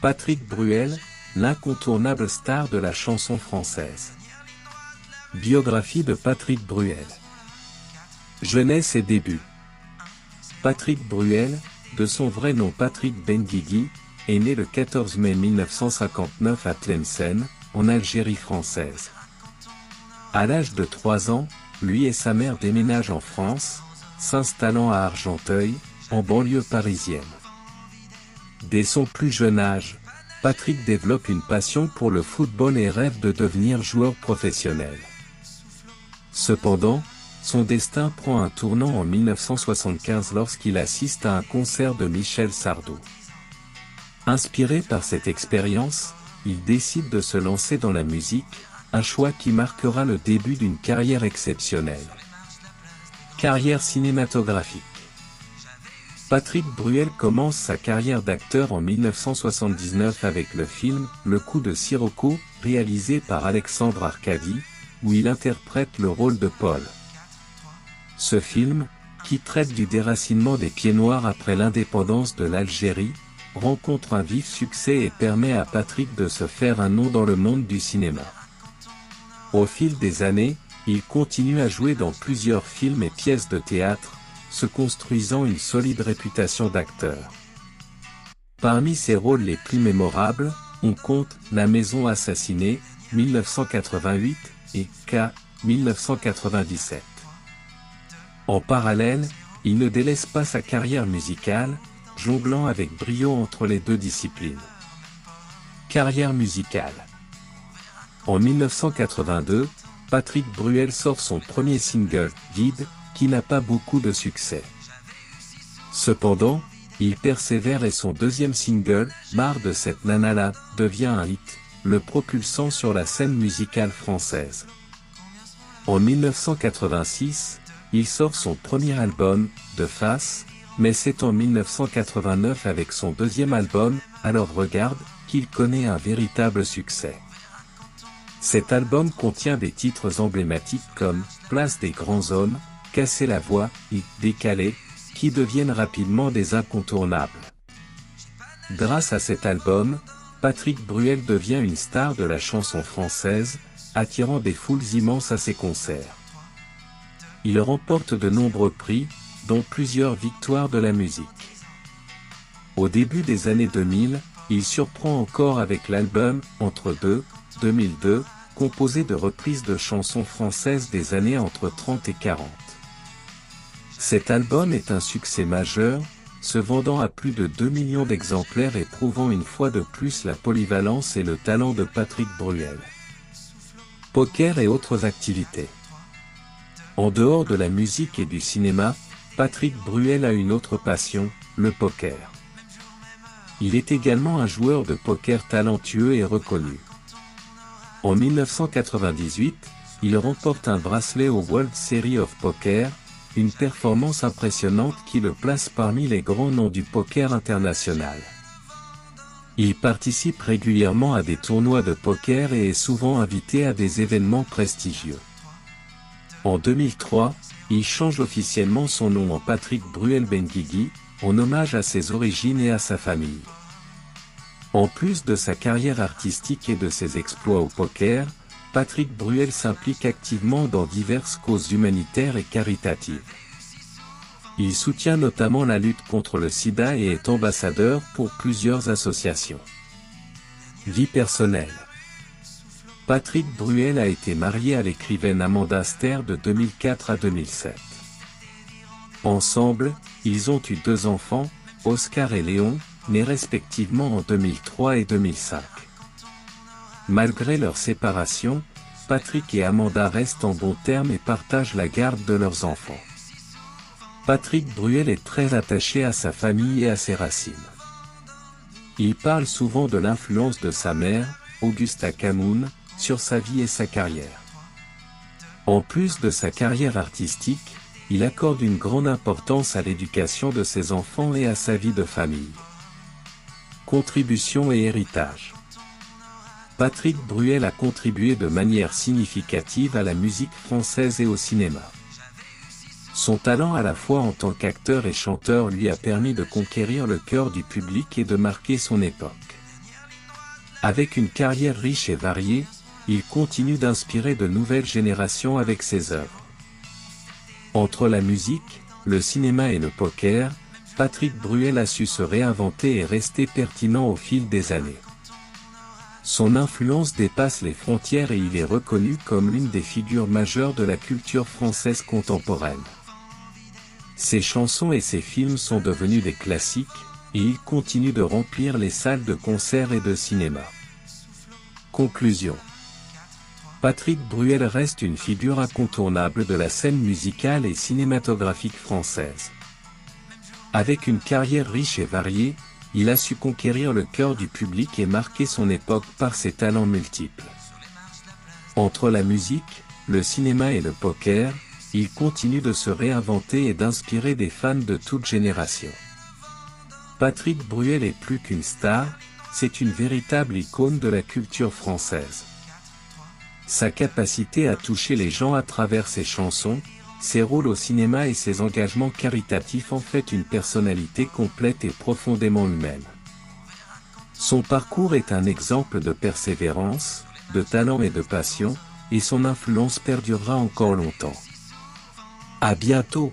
Patrick Bruel, l'incontournable star de la chanson française. Biographie de Patrick Bruel. Jeunesse et débuts. Patrick Bruel, de son vrai nom Patrick Benguigui, est né le 14 mai 1959 à Tlemcen, en Algérie française. À l'âge de 3 ans, lui et sa mère déménagent en France, s'installant à Argenteuil, en banlieue parisienne. Dès son plus jeune âge, Patrick développe une passion pour le football et rêve de devenir joueur professionnel. Cependant, son destin prend un tournant en 1975 lorsqu'il assiste à un concert de Michel Sardou. Inspiré par cette expérience, il décide de se lancer dans la musique, un choix qui marquera le début d'une carrière exceptionnelle. Carrière cinématographique. Patrick Bruel commence sa carrière d'acteur en 1979 avec le film « Le coup de Sirocco » réalisé par Alexandre Arcadi, où il interprète le rôle de Paul. Ce film, qui traite du déracinement des Pieds-Noirs après l'indépendance de l'Algérie, rencontre un vif succès et permet à Patrick de se faire un nom dans le monde du cinéma. Au fil des années, il continue à jouer dans plusieurs films et pièces de théâtre, se construisant une solide réputation d'acteur. Parmi ses rôles les plus mémorables, on compte La Maison assassinée, 1988, et K, 1997. En parallèle, il ne délaisse pas sa carrière musicale, jonglant avec brio entre les deux disciplines. Carrière musicale. En 1982, Patrick Bruel sort son premier single, Vide, qui n'a pas beaucoup de succès. Cependant, il persévère et son deuxième single, Marre de cette nana-là, devient un hit, le propulsant sur la scène musicale française. En 1986, il sort son premier album, De Face, mais c'est en 1989 avec son deuxième album, Alors Regarde, qu'il connaît un véritable succès. Cet album contient des titres emblématiques comme Place des grands hommes, Casser la voix et Décalé, qui deviennent rapidement des incontournables. Grâce à cet album, Patrick Bruel devient une star de la chanson française, attirant des foules immenses à ses concerts. Il remporte de nombreux prix, dont plusieurs victoires de la musique. Au début des années 2000, il surprend encore avec l'album Entre deux, 2002, composé de reprises de chansons françaises des années entre 30 et 40. Cet album est un succès majeur, se vendant à plus de 2 millions d'exemplaires et prouvant une fois de plus la polyvalence et le talent de Patrick Bruel. Poker et autres activités. En dehors de la musique et du cinéma, Patrick Bruel a une autre passion, le poker. Il est également un joueur de poker talentueux et reconnu. En 1998, il remporte un bracelet au World Series of Poker, une performance impressionnante qui le place parmi les grands noms du poker international. Il participe régulièrement à des tournois de poker et est souvent invité à des événements prestigieux. En 2003, il change officiellement son nom en Patrick Bruel Benguigui, en hommage à ses origines et à sa famille. En plus de sa carrière artistique et de ses exploits au poker, Patrick Bruel s'implique activement dans diverses causes humanitaires et caritatives. Il soutient notamment la lutte contre le sida et est ambassadeur pour plusieurs associations. Vie personnelle. Patrick Bruel a été marié à l'écrivaine Amanda Ster de 2004 à 2007. Ensemble, ils ont eu 2 enfants, Oscar et Léon, nés respectivement en 2003 et 2005. Malgré leur séparation, Patrick et Amanda restent en bons termes et partagent la garde de leurs enfants. Patrick Bruel est très attaché à sa famille et à ses racines. Il parle souvent de l'influence de sa mère, Augusta Camoun, sur sa vie et sa carrière. En plus de sa carrière artistique, il accorde une grande importance à l'éducation de ses enfants et à sa vie de famille. Contribution et héritage. Patrick Bruel a contribué de manière significative à la musique française et au cinéma. Son talent à la fois en tant qu'acteur et chanteur lui a permis de conquérir le cœur du public et de marquer son époque. Avec une carrière riche et variée, il continue d'inspirer de nouvelles générations avec ses œuvres. Entre la musique, le cinéma et le poker, Patrick Bruel a su se réinventer et rester pertinent au fil des années. Son influence dépasse les frontières et il est reconnu comme l'une des figures majeures de la culture française contemporaine. Ses chansons et ses films sont devenus des classiques, et il continue de remplir les salles de concert et de cinéma. Conclusion. Patrick Bruel reste une figure incontournable de la scène musicale et cinématographique française. Avec une carrière riche et variée, il a su conquérir le cœur du public et marquer son époque par ses talents multiples. Entre la musique, le cinéma et le poker, il continue de se réinventer et d'inspirer des fans de toutes générations. Patrick Bruel est plus qu'une star, c'est une véritable icône de la culture française. Sa capacité à toucher les gens à travers ses chansons, ses rôles au cinéma et ses engagements caritatifs en fait une personnalité complète et profondément humaine. Son parcours est un exemple de persévérance, de talent et de passion, et son influence perdurera encore longtemps. À bientôt!